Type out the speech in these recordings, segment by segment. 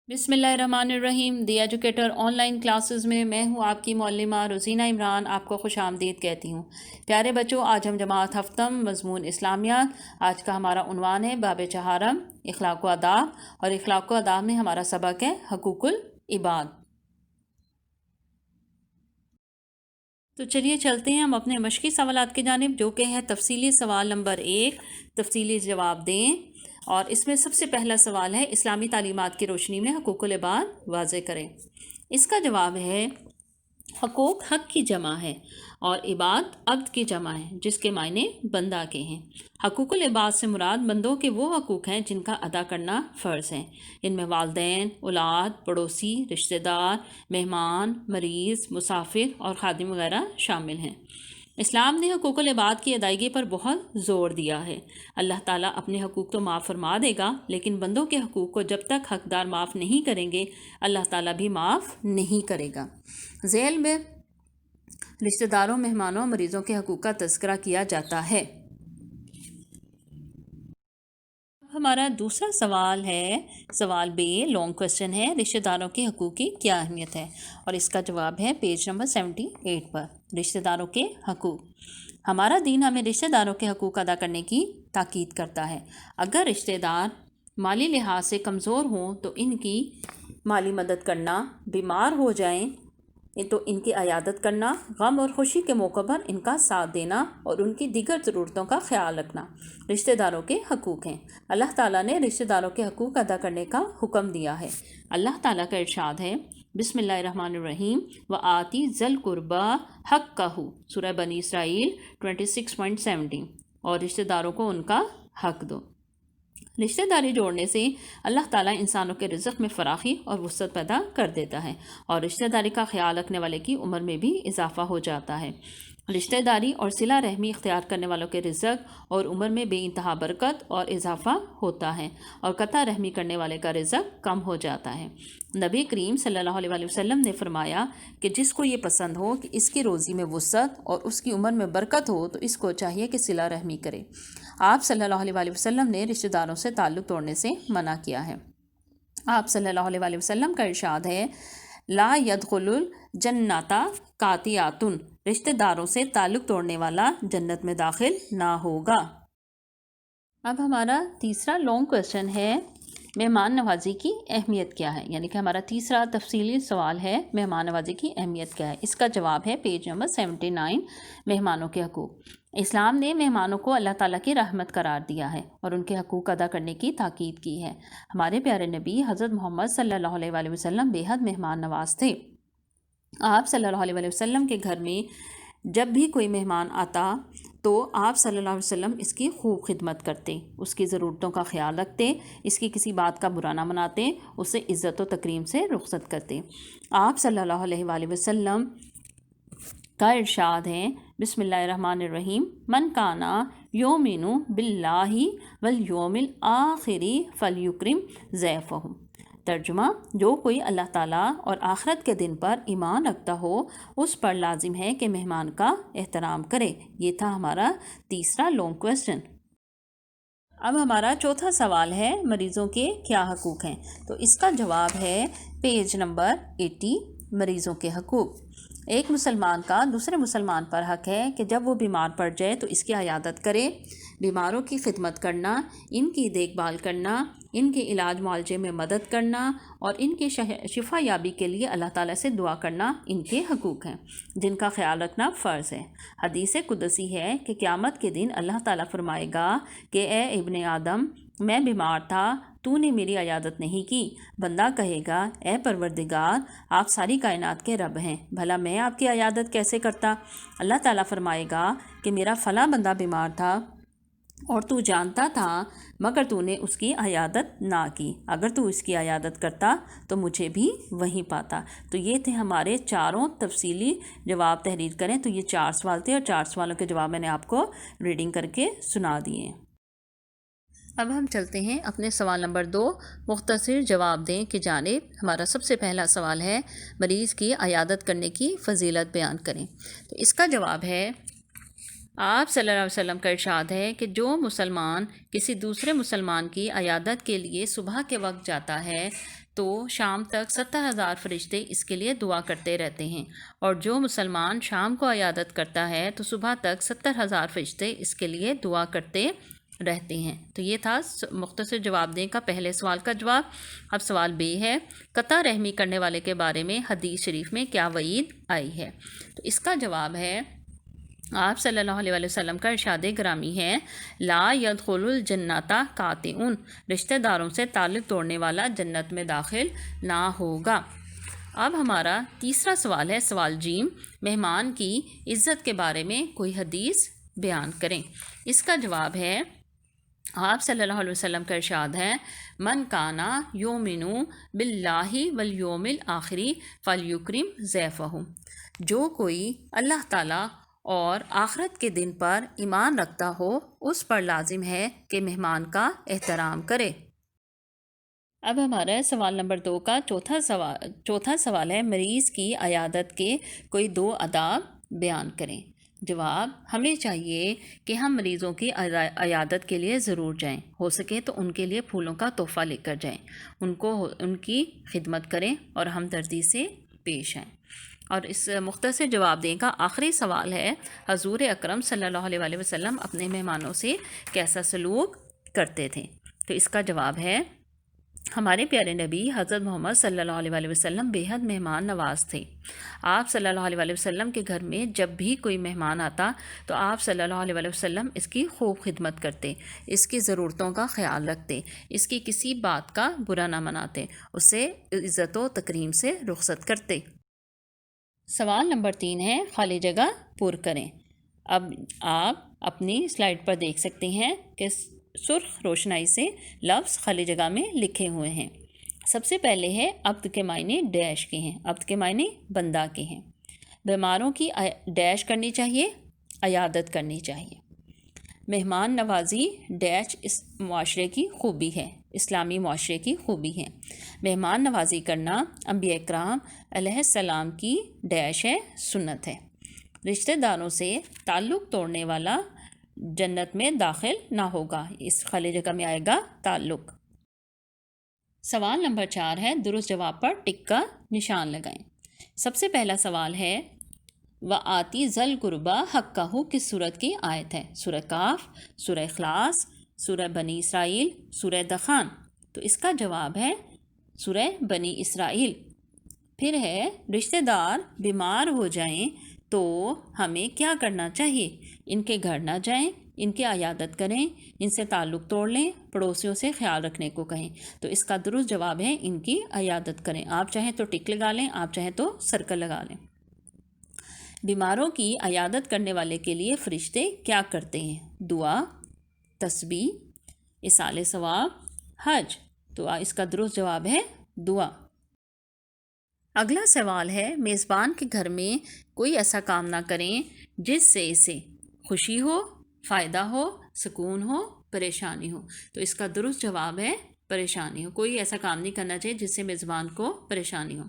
بسم اللہ الرحمن الرحیم۔ دی ایجوکیٹر آن لائن کلاسز میں میں ہوں آپ کی معلمہ روزینہ عمران، آپ کو خوش آمدید کہتی ہوں۔ پیارے بچوں، آج ہم جماعت ہفتم مضمون اسلامیات، آج کا ہمارا عنوان ہے باب چہارم اخلاق و آداب، اور اخلاق و آداب میں ہمارا سبق ہے حقوق العباد۔ تو چلیے چلتے ہیں ہم اپنے مشقی سوالات کی جانب، جو کہ ہے تفصیلی سوال نمبر 1، تفصیلی جواب دیں۔ اور اس میں سب سے پہلا سوال ہے اسلامی تعلیمات کی روشنی میں حقوق العباد واضح کریں۔ اس کا جواب ہے حقوق حق کی جمع ہے اور عباد عبد کی جمع ہے، جس کے معنی بندہ کے ہیں۔ حقوق العباد سے مراد بندوں کے وہ حقوق ہیں جن کا ادا کرنا فرض ہے۔ ان میں والدین، اولاد، پڑوسی، رشتہ دار، مہمان، مریض، مسافر اور خادم وغیرہ شامل ہیں۔ اسلام نے حقوق العباد کی ادائیگی پر بہت زور دیا ہے۔ اللہ تعالیٰ اپنے حقوق تو معاف فرما دے گا، لیکن بندوں کے حقوق کو جب تک حقدار معاف نہیں کریں گے، اللہ تعالیٰ بھی معاف نہیں کرے گا۔ ذیل میں رشتہ داروں، مہمانوں، مریضوں کے حقوق کا تذکرہ کیا جاتا ہے۔ ہمارا دوسرا سوال ہے، سوال بے لانگ کوسچن ہے، رشتہ داروں کے حقوق کی کیا اہمیت ہے؟ اور اس کا جواب ہے پیج نمبر 78 پر۔ رشتہ داروں کے حقوق۔ ہمارا دین ہمیں رشتہ داروں کے حقوق ادا کرنے کی تاکید کرتا ہے۔ اگر رشتہ دار مالی لحاظ سے کمزور ہوں تو ان کی مالی مدد کرنا، بیمار ہو جائیں تو ان کی عیادت کرنا، غم اور خوشی کے موقع پر ان کا ساتھ دینا اور ان کی دیگر ضرورتوں کا خیال رکھنا رشتہ داروں کے حقوق ہیں۔ اللہ تعالیٰ نے رشتہ داروں کے حقوق ادا کرنے کا حکم دیا ہے۔ اللہ تعالیٰ کا ارشاد ہے، بسم اللہ الرحمن الرحیم، وآتی ذی القربی حقہ، سورہ بنی اسرائیل 26.17، اور رشتہ داروں کو ان کا حق دو۔ رشتہ داری جوڑنے سے اللہ تعالیٰ انسانوں کے رزق میں فراخی اور وسعت پیدا کر دیتا ہے، اور رشتہ داری کا خیال رکھنے والے کی عمر میں بھی اضافہ ہو جاتا ہے۔ رشتہ داری اور صلہ رحمی اختیار کرنے والوں کے رزق اور عمر میں بے انتہا برکت اور اضافہ ہوتا ہے، اور قطع رحمی کرنے والے کا رزق کم ہو جاتا ہے۔ نبی کریم صلی اللہ علیہ وسلم نے فرمایا کہ جس کو یہ پسند ہو کہ اس کی روزی میں وسعت اور اس کی عمر میں برکت ہو تو اس کو چاہیے کہ صلہ رحمی کرے۔ آپ صلی اللہ علیہ وسلم نے رشتہ داروں سے تعلق توڑنے سے منع کیا ہے۔ آپ صلی اللہ علیہ وسلم کا ارشاد ہے، لا يدخل الجنۃ قاطعۃ، رشتہ داروں سے تعلق توڑنے والا جنت میں داخل نہ ہوگا۔ اب ہمارا تیسرا لانگ کوسچن ہے، مہمان نوازی کی اہمیت کیا ہے؟ یعنی کہ ہمارا تیسرا تفصیلی سوال ہے، مہمان نوازی کی اہمیت کیا ہے؟ اس کا جواب ہے پیج نمبر 79، مہمانوں کے حقوق۔ اسلام نے مہمانوں کو اللہ تعالیٰ کی رحمت قرار دیا ہے اور ان کے حقوق ادا کرنے کی تاکید کی ہے۔ ہمارے پیارے نبی حضرت محمد صلی اللہ علیہ وسلم بے حد مہمان نواز تھے۔ آپ صلی اللہ علیہ وسلم کے گھر میں جب بھی کوئی مہمان آتا تو آپ صلی اللہ علیہ وسلم اس کی خوب خدمت کرتے، اس کی ضرورتوں کا خیال رکھتے، اس کی کسی بات کا برا نہ مناتے، اسے عزت و تکریم سے رخصت کرتے۔ آپ صلی اللہ علیہ وآلہ وسلم کا ارشاد ہے، بسم اللہ الرحمن الرحیم، من کانا یؤمن باللہ والیوم الآخر فلیکرم ضیفہ۔ ترجمہ، جو کوئی اللہ تعالیٰ اور آخرت کے دن پر ایمان رکھتا ہو اس پر لازم ہے کہ مہمان کا احترام کرے۔ یہ تھا ہمارا تیسرا لانگ کوسچن۔ اب ہمارا چوتھا سوال ہے، مریضوں کے کیا حقوق ہیں؟ تو اس کا جواب ہے پیج نمبر 80، مریضوں کے حقوق۔ ایک مسلمان کا دوسرے مسلمان پر حق ہے کہ جب وہ بیمار پڑ جائے تو اس کی عیادت کرے، بیماروں کی خدمت کرنا، ان کی دیکھ بھال کرنا، ان کے علاج معالجے میں مدد کرنا اور ان کی شفا یابی کے لیے اللہ تعالیٰ سے دعا کرنا ان کے حقوق ہیں، جن کا خیال رکھنا فرض ہے۔ حدیث قدسی ہے کہ قیامت کے دن اللہ تعالیٰ فرمائے گا کہ اے ابن آدم، میں بیمار تھا، تو نے میری عیادت نہیں کی۔ بندہ کہے گا، اے پروردگار، آپ ساری کائنات کے رب ہیں، بھلا میں آپ کی عیادت کیسے کرتا؟ اللہ تعالیٰ فرمائے گا کہ میرا فلاں بندہ بیمار تھا اور تو جانتا تھا، مگر تو نے اس کی عیادت نہ کی۔ اگر تو اس کی عیادت کرتا تو مجھے بھی وہیں پاتا۔ تو یہ تھے ہمارے چاروں تفصیلی جواب۔ تحریر کریں تو یہ 4 سوال تھے، اور 4 سوالوں کے جواب میں نے آپ کو ریڈنگ کر کے سنا دیے۔ اب ہم چلتے ہیں اپنے سوال نمبر 2، مختصر جواب دیں کی جانب۔ ہمارا سب سے پہلا سوال ہے، مریض کی عیادت کرنے کی فضیلت بیان کریں۔ تو اس کا جواب ہے، آپ صلی اللہ علیہ وسلم کا ارشاد ہے کہ جو مسلمان کسی دوسرے مسلمان کی عیادت کے لیے صبح کے وقت جاتا ہے تو شام تک 70,000 فرشتے اس کے لیے دعا کرتے رہتے ہیں، اور جو مسلمان شام کو عیادت کرتا ہے تو صبح تک 70,000 فرشتے اس کے لیے دعا کرتے رہتے ہیں۔ تو یہ تھا مختصر جواب دیں کا پہلے سوال کا جواب۔ اب سوال بی ہے، قطع رحمی کرنے والے کے بارے میں حدیث شریف میں کیا وعید آئی ہے؟ تو اس کا جواب ہے، آپ صلی اللہ علیہ وسلم کا ارشاد گرامی ہے، لا يدخل الجنۃ قاطع، رشتہ داروں سے تعلق توڑنے والا جنت میں داخل نہ ہوگا۔ اب ہمارا تیسرا سوال ہے، سوال جیم، مہمان کی عزت کے بارے میں کوئی حدیث بیان کریں۔ اس کا جواب ہے، آپ صلی اللہ علیہ وسلم کا ارشاد ہے، من کانا یؤمن باللہ والیوم الآخر فلیکرم ضیفہ، جو کوئی اللہ تعالیٰ اور آخرت کے دن پر ایمان رکھتا ہو اس پر لازم ہے کہ مہمان کا احترام کرے۔ اب ہمارا سوال نمبر 2 کا چوتھا سوال ہے، مریض کی عیادت کے کوئی 2 آداب بیان کریں۔ جواب، ہمیں چاہیے کہ ہم مریضوں کی عیادت کے لیے ضرور جائیں، ہو سکے تو ان کے لیے پھولوں کا تحفہ لے کر جائیں، ان کی خدمت کریں اور ہمدردی سے پیش آئیں۔ اور اس مختصر جواب دیں کا آخری سوال ہے، حضور اکرم صلی اللہ علیہ وسلم اپنے مہمانوں سے کیسا سلوک کرتے تھے؟ تو اس کا جواب ہے، ہمارے پیارے نبی حضرت محمد صلی اللہ علیہ وسلم بے حد مہمان نواز تھے۔ آپ صلی اللہ علیہ وسلم کے گھر میں جب بھی کوئی مہمان آتا تو آپ صلی اللہ علیہ وسلم اس کی خوب خدمت کرتے، اس کی ضرورتوں کا خیال رکھتے، اس کی کسی بات کا برا نہ مناتے، اسے عزت و تکریم سے رخصت کرتے۔ سوال نمبر 3 ہے، خالی جگہ پر کریں۔ اب آپ اپنی سلائیڈ پر دیکھ سکتے ہیں کہ سرخ روشنائی سے لفظ خالی جگہ میں لکھے ہوئے ہیں۔ سب سے پہلے ہے، عبد کے معنی ڈیش کے ہیں، عبد کے معنی بندہ کے ہیں۔ بیماروں کی ڈیش کرنی چاہیے، عیادت کرنی چاہیے۔ مہمان نوازی ڈیش اس معاشرے کی خوبی ہے، اسلامی معاشرے کی خوبی ہے۔ مہمان نوازی کرنا انبیاء اکرام علیہ السلام کی ڈیش ہے، سنت ہے۔ رشتہ داروں سے تعلق توڑنے والا جنت میں داخل نہ ہوگا، اس خالی جگہ میں آئے گا تعلق۔ سوال نمبر 4 ہے، درست جواب پر ٹک کا نشان لگائیں۔ سب سے پہلا سوال ہے، وآتی ذل قربا حقہ کس سورت کی آیت ہے؟ سورہ کاف، سورہ اخلاص، سورہ بنی اسرائیل، سورہ دخان۔ تو اس کا جواب ہے سورہ بنی اسرائیل۔ پھر ہے، رشتہ دار بیمار ہو جائیں تو ہمیں کیا کرنا چاہیے؟ ان کے گھر نہ جائیں، ان کی عیادت کریں، ان سے تعلق توڑ لیں، پڑوسیوں سے خیال رکھنے کو کہیں۔ تو اس کا درست جواب ہے، ان کی عیادت کریں۔ آپ چاہیں تو ٹک لگا لیں، آپ چاہیں تو سرکل لگا لیں۔ بیماروں کی عیادت کرنے والے کے لیے فرشتے کیا کرتے ہیں؟ دعا، تسبیح، ایصال ثواب، حج۔ تو اس کا درست جواب ہے دعا۔ اگلا سوال ہے، میزبان کے گھر میں کوئی ایسا کام نہ کریں جس سے اسے خوشی ہو، فائدہ ہو، سکون ہو، پریشانی ہو۔ تو اس کا درست جواب ہے پریشانی ہو، کوئی ایسا کام نہیں کرنا چاہیے جس سے میزبان کو پریشانی ہو۔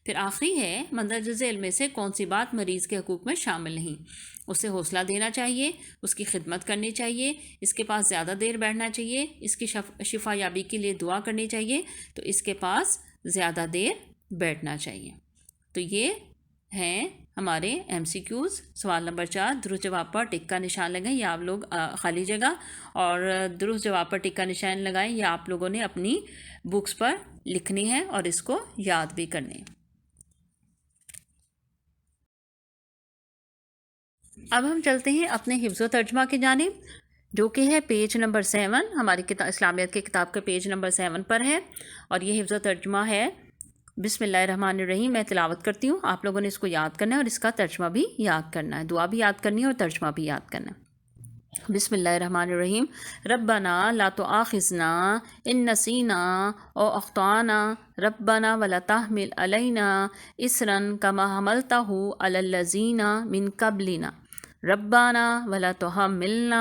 پھر آخری ہے، مندرجہ ذیل میں سے کون سی بات مریض کے حقوق میں شامل نہیں؟ اسے حوصلہ دینا چاہیے، اس کی خدمت کرنی چاہیے، اس کے پاس زیادہ دیر بیٹھنا چاہیے، اس کی شفا یابی کے لیے دعا کرنی چاہیے، تو اس کے پاس زیادہ دیر بیٹھنا چاہیے۔ تو یہ ہیں ہمارے ایم سی کیوز۔ سوال نمبر 4، درست جواب پر ٹک کا نشان لگائیں، یا آپ لوگ خالی جگہ، اور درست جواب پر ٹک کا نشان لگائیں یا آپ لوگوں نے اپنی بکس پر لکھنی ہے اور اس کو یاد بھی کرنی ہے۔ اب ہم چلتے ہیں اپنے حفظ و ترجمہ کی جانب، جو کہ ہے پیج نمبر 7، ہماری اسلامیات کی کتاب کے پیج نمبر 7 پر ہے، اور یہ حفظ و ترجمہ ہے۔ بسم اللہ الرحمن الرحیم، میں تلاوت کرتی ہوں، آپ لوگوں نے اس کو یاد کرنا ہے اور اس کا ترجمہ بھی یاد کرنا ہے، دعا بھی یاد کرنی ہے اور ترجمہ بھی یاد کرنا ہے۔ بسم اللہ الرحمن الرحیم، ربنا لا تؤاخذنا ان نسینا او اخطانا ربنا ولا تحمل علینا اصرا کما حملتہ علی الذین من قبلنا ربنا ولا تحملنا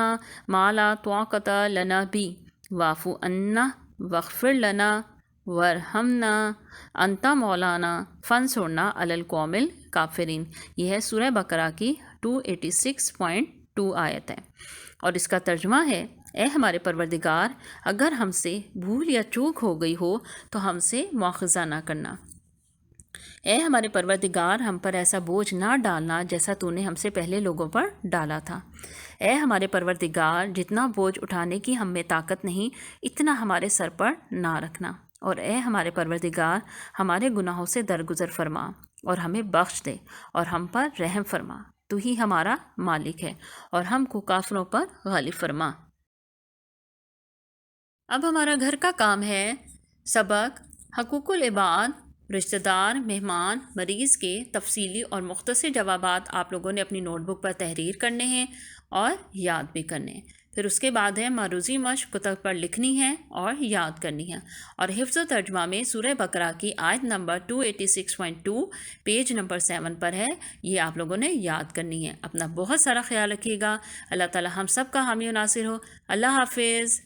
ما لا طاقت لنا به واعف عنا واغفر لنا ورحمنا انت مولانا فانصرنا علی القوم الکافرین۔ یہ ہے سورہ بقرہ کی 286.2 2 آیت ہے، اور اس کا ترجمہ ہے، اے ہمارے پروردگار، اگر ہم سے بھول یا چوک ہو گئی ہو تو ہم سے مواخذہ نہ کرنا۔ اے ہمارے پروردگار، ہم پر ایسا بوجھ نہ ڈالنا جیسا تو نے ہم سے پہلے لوگوں پر ڈالا تھا۔ اے ہمارے پروردگار، جتنا بوجھ اٹھانے کی ہم میں طاقت نہیں اتنا ہمارے سر پر نہ رکھنا، اور اے ہمارے پروردگار، ہمارے گناہوں سے درگزر فرما اور ہمیں بخش دے اور ہم پر رحم فرما، تو ہی ہمارا مالک ہے اور ہم کو کافروں پر غالب فرما۔ اب ہمارا گھر کا کام ہے سبق حقوق العباد، رشتہ دار، مہمان، مریض کے تفصیلی اور مختصر جوابات آپ لوگوں نے اپنی نوٹ بک پر تحریر کرنے ہیں اور یاد بھی کرنے ہیں۔ پھر اس کے بعد ہے معروضی مشق کتب پر لکھنی ہے اور یاد کرنی ہے، اور حفظ و ترجمہ میں سورہ بقرہ کی آیت نمبر 286.2 پیج نمبر 7 پر ہے، یہ آپ لوگوں نے یاد کرنی ہے۔ اپنا بہت سارا خیال رکھیے گا۔ اللہ تعالی ہم سب کا حامی و ناصر ہو۔ اللہ حافظ۔